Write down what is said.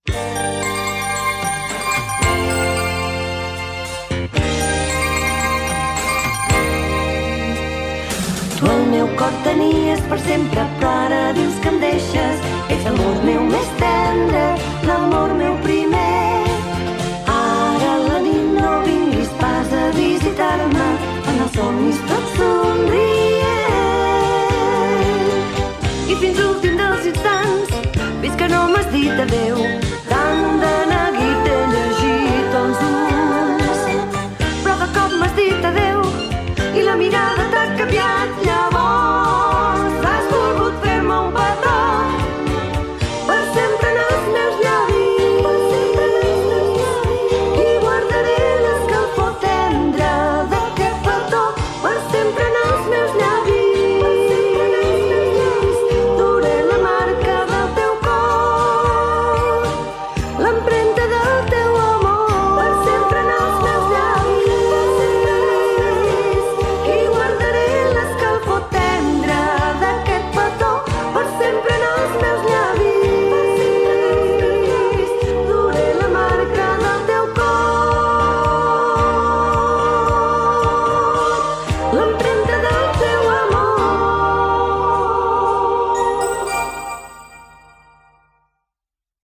Tu el meu cor tenies per sempre, però ara dius que em deixes. Ets l'amor meu més tendre, l'amor meu primer. Ara a la nit no vinguis pas a visitar-me, en els somnis tot somrient. I fins l'últim dels instants, fins que no m'has dit adeu,